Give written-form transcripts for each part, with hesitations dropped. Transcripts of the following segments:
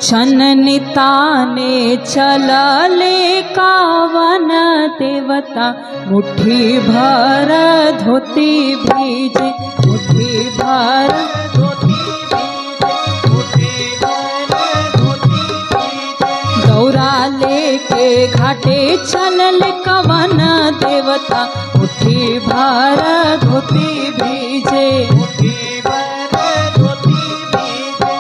छननिताने चलले कावन देवता, मुट्ठी भर धोती भीजे, मुट्ठी भर धोती भीजे, मुट्ठी भर धोती भीजे। दौरा लेके घाटे चलले कवन देवता, मुट्ठी भर धोती भीजे, मुट्ठी भर धोती भीजे,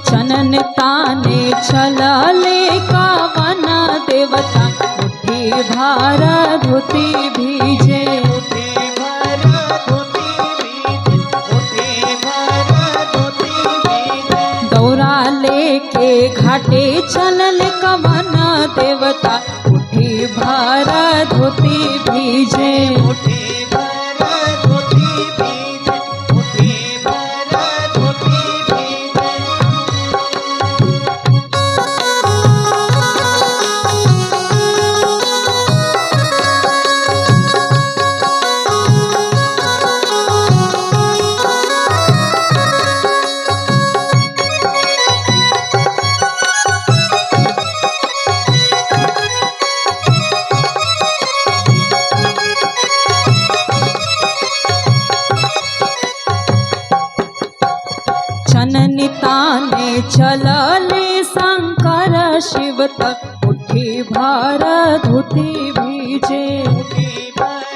छननिताने चलले कावन देवता, मुट्ठी भर धोती भीजे, मुट्ठी भर धोती भीजे, मुट्ठी भर धोती भीजे। दौरा लेके घाटे चलले कवन देवता, मुट्ठी भर धोती भीजे, मुट्ठी भर धोती भीजे, मुट्ठी भर धोती भीजे। छननिताने चलले शंकर शिवत, मुट्ठी भर धोती भीजे, मुट्ठी भर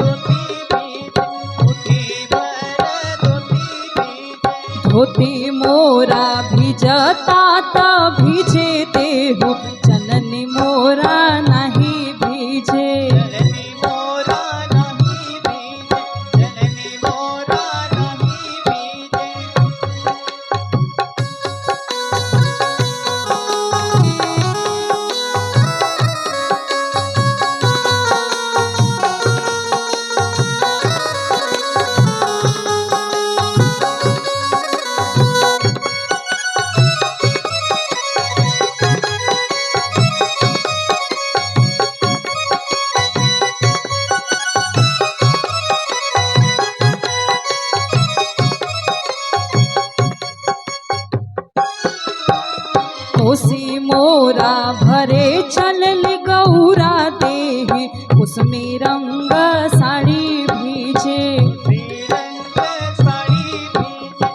धोती भीजे, मुट्ठी भर धोती भीजे। धोती मोरा भिजता त भीजे देहु, जननी मोरा नहीं भीजे, जननी मोरा नहीं भीजे, जननी मोरा नहीं भीजे। कोसी मोरा भरे चलल गौरा देहि, कुसमी रंग साड़ी भीजे, रंग साड़ी भीजे,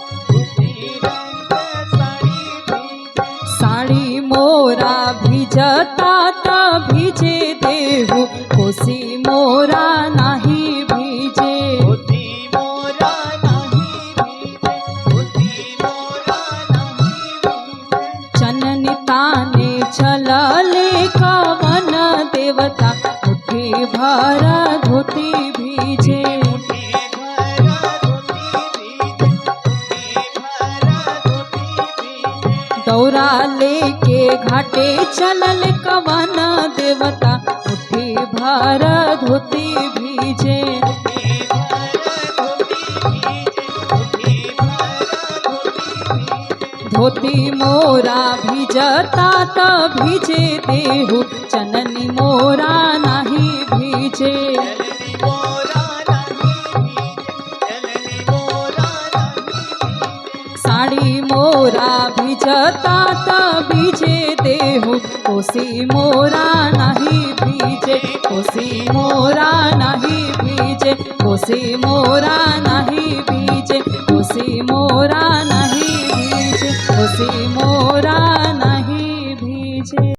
रंग साड़ी भीजे। साड़ी मोरा भिजता त भीजे देहु, कोसी मोरा नाही भीजे, कोसी मोरा नाही भीजे, कोसी मोरा नाही भीजे। छननिताने चलले कवन देवता, मुट्ठी भर धोती भीजे, मुट्ठी भर धोती भीजे, मुट्ठी भर धोती भीजे। दौरा लेके घाटे चलले कवन देवता, मुट्ठी भर धोती भीजे, मुट्ठी भर धोती भीजे, मुट्ठी भर धोती भीजे। धोती मोरा भिजता त भीजे देहु, चननी मोरा नाही भीजे, चननी मोरा नाही भीजे, चननी मोरा नाही भीजे। साड़ी मोरा भिजता त भीजे देहु, कोसी मोरा नाही भीजे, कोसी मोरा नाही भीजे, कोसी मोरा नाही भीजे, कोसी मोरा नहीं भीजे, कोसी मोरा नहीं भीजे।